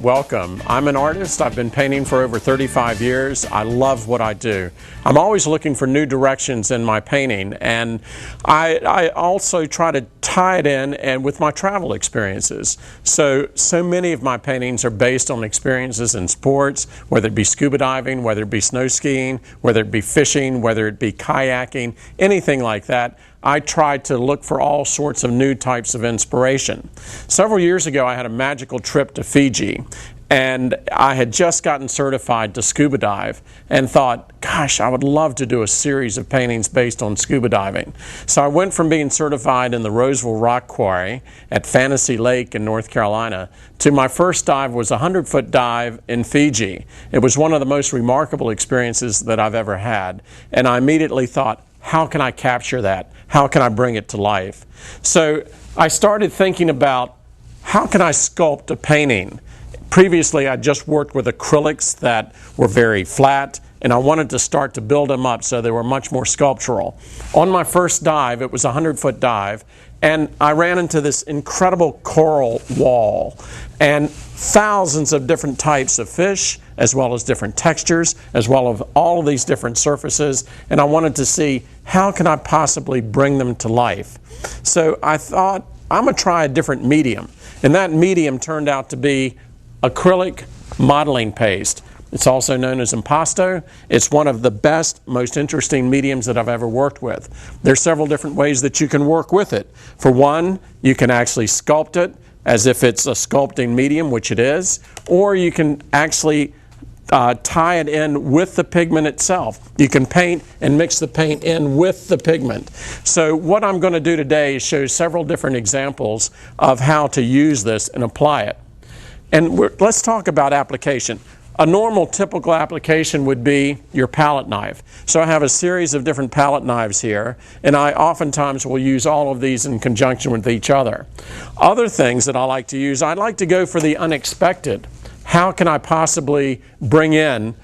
welcome. I'm an artist. I've been painting for over 35 years. I love what I do. I'm always looking for new directions in my painting, and I also try to tie it in and with my travel experiences. So many of my paintings are based on experiences in sports, whether it be scuba diving, whether it be snow skiing, whether it be fishing, whether it be kayaking, anything like that. I try to look for all sorts of new types of inspiration. Several years ago, I had a magical trip to Fiji, and I had just gotten certified to scuba dive and thought, gosh, I would love to do a series of paintings based on scuba diving. So I went from being certified in the Roseville Rock Quarry at Fantasy Lake in North Carolina to my first dive was a 100-foot dive in Fiji. It was one of the most remarkable experiences that I've ever had, and I immediately thought, how can I capture that? How can I bring it to life? So I started thinking about how can I sculpt a painting? Previously, I just worked with acrylics that were very flat, and I wanted to start to build them up so they were much more sculptural. On my first dive, it was a 100-foot dive, and I ran into this incredible coral wall and thousands of different types of fish, as well as different textures, as well as all of these different surfaces, and I wanted to see how can I possibly bring them to life. So I thought, I'm going to try a different medium, and that medium turned out to be acrylic modeling paste. It's also known as Impasto. It's one of the best, most interesting mediums that I've ever worked with. There's several different ways that you can work with it. For one, you can actually sculpt it as if it's a sculpting medium, which it is, or you can actually tie it in with the pigment itself. You can paint and mix the paint in with the pigment. So what I'm going to do today is show several different examples of how to use this and apply it. And let's talk about application. A normal, typical application would be your palette knife. So I have a series of different palette knives here, and I oftentimes will use all of these in conjunction with each other. Other things that I like to use, I'd like to go for the unexpected. How can I possibly bring in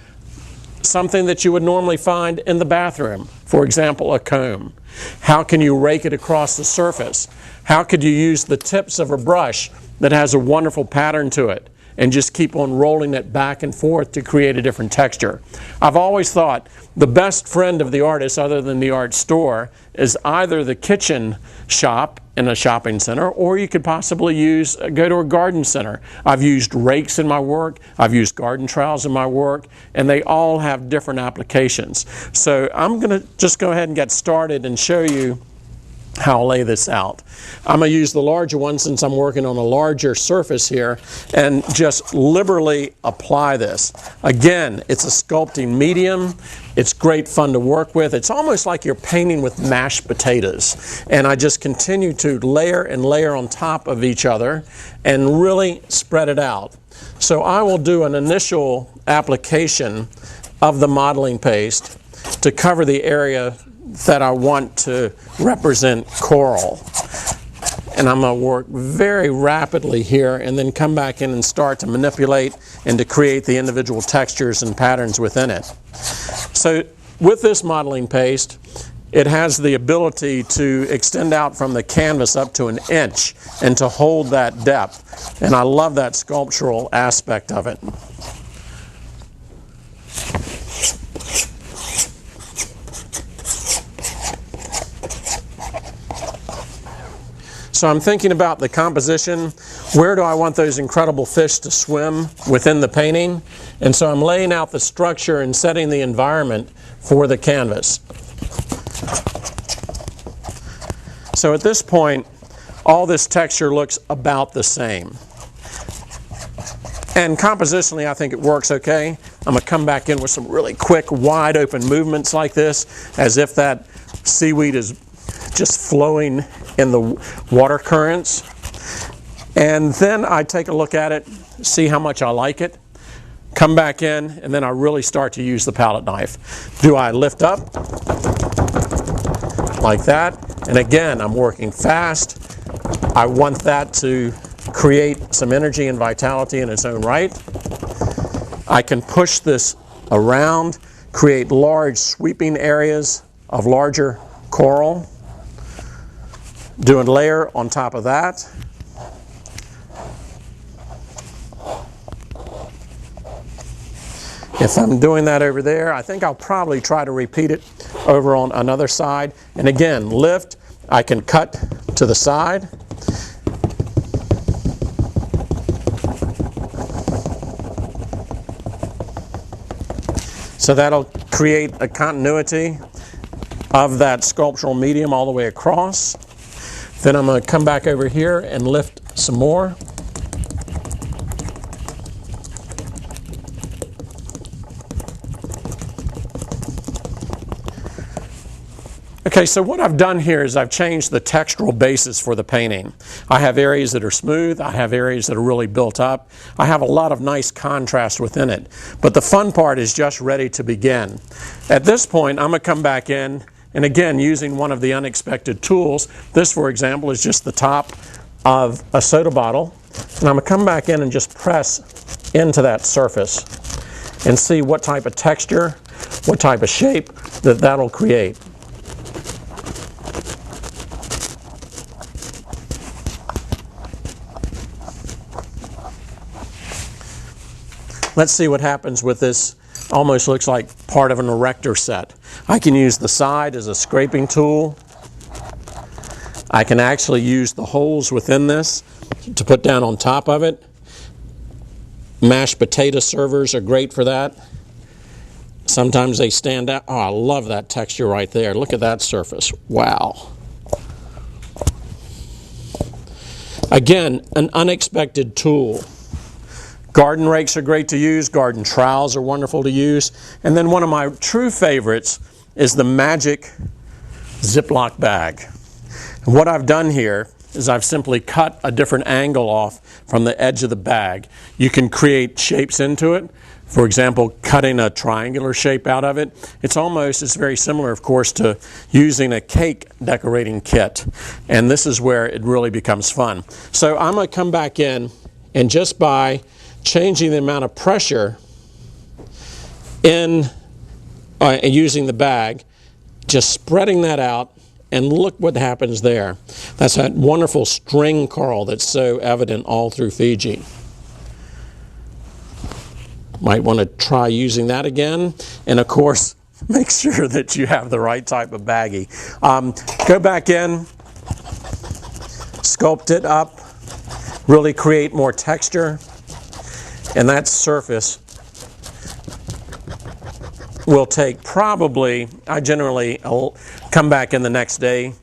something that you would normally find in the bathroom? For example, a comb. How can you rake it across the surface? How could you use the tips of a brush that has a wonderful pattern to it and just keep on rolling it back and forth to create a different texture? I've always thought the best friend of the artist, other than the art store, is either the kitchen shop in a shopping center, or you could possibly go to a garden center. I've used rakes in my work, I've used garden trowels in my work, and they all have different applications. So I'm going to just go ahead and get started and show you how I'll lay this out. I'm going to use the larger one since I'm working on a larger surface here and just liberally apply this. Again, it's a sculpting medium. It's great fun to work with. It's almost like you're painting with mashed potatoes. And I just continue to layer and layer on top of each other and really spread it out. So I will do an initial application of the modeling paste to cover the area that I want to represent coral. And I'm going to work very rapidly here and then come back in and start to manipulate and to create the individual textures and patterns within it. So with this modeling paste, it has the ability to extend out from the canvas up to 1 inch and to hold that depth. And I love that sculptural aspect of it. So I'm thinking about the composition. Where do I want those incredible fish to swim within the painting? And so I'm laying out the structure and setting the environment for the canvas. So at this point, all this texture looks about the same. And compositionally, I think it works okay. I'm going to come back in with some really quick, wide open movements like this, as if that seaweed is just flowing in the water currents. And then I take a look at it, see how much I like it, come back in, and then I really start to use the palette knife. Do I lift up like that? And again, I'm working fast. I want that to create some energy and vitality in its own right. I can push this around, create large sweeping areas of larger coral. Do a layer on top of that. If I'm doing that over there, I think I'll probably try to repeat it over on another side. And again, lift, I can cut to the side. So that'll create a continuity of that sculptural medium all the way across. Then I'm going to come back over here and lift some more. Okay, so what I've done here is I've changed the textural basis for the painting. I have areas that are smooth, I have areas that are really built up, I have a lot of nice contrast within it. But the fun part is just ready to begin. At this point, I'm going to come back in, and again, using one of the unexpected tools. This, for example, is just the top of a soda bottle. And I'm going to come back in and just press into that surface and see what type of texture, what type of shape that'll create. Let's see what happens with this. Almost looks like part of an erector set. I can use the side as a scraping tool. I can actually use the holes within this to put down on top of it. Mashed potato servers are great for that. Sometimes they stand out. Oh, I love that texture right there. Look at that surface. Wow. Again, an unexpected tool. Garden rakes are great to use. Garden trowels are wonderful to use. And then one of my true favorites is the magic Ziploc bag. And what I've done here is I've simply cut a different angle off from the edge of the bag. You can create shapes into it. For example, cutting a triangular shape out of it. It's very similar, of course, to using a cake decorating kit. And this is where it really becomes fun. So I'm going to come back in, and just by changing the amount of pressure in using the bag, just spreading that out, and look what happens there. That's that wonderful string coral that's so evident all through Fiji. Might want to try using that again, and of course make sure that you have the right type of baggie. Go back in, sculpt it up, really create more texture. And that surface will take probably, I'll come back in the next day,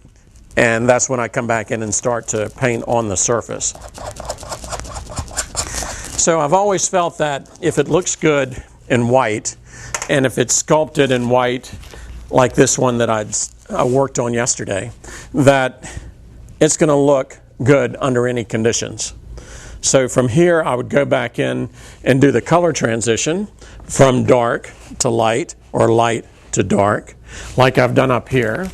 and that's when I come back in and start to paint on the surface. So I've always felt that if it looks good in white, and if it's sculpted in white, like this one that I worked on yesterday, that it's going to look good under any conditions. So from here, I would go back in and do the color transition from dark to light or light to dark, like I've done up here,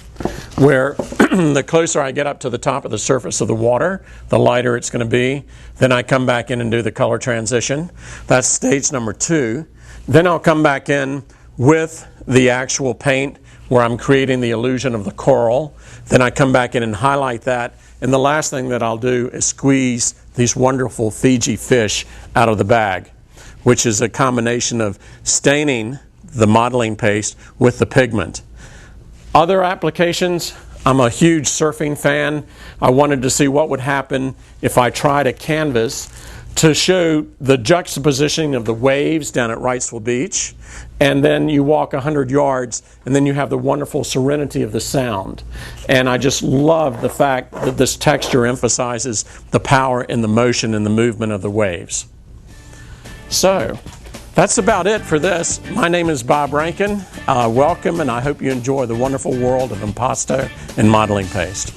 where the closer I get up to the top of the surface of the water, the lighter it's going to be. Then I come back in and do the color transition. That's stage number 2. Then I'll come back in with the actual paint where I'm creating the illusion of the coral. Then I come back in and highlight that. And the last thing that I'll do is squeeze these wonderful Fiji fish out of the bag, which is a combination of staining the modeling paste with the pigment. Other applications, I'm a huge surfing fan. I wanted to see what would happen if I tried a canvas to show the juxtaposition of the waves down at Wrightsville Beach, and then you walk 100 yards, and then you have the wonderful serenity of the sound. And I just love the fact that this texture emphasizes the power and the motion and the movement of the waves. So, that's about it for this. My name is Bob Rankin. Welcome, and I hope you enjoy the wonderful world of impasto and modeling paste.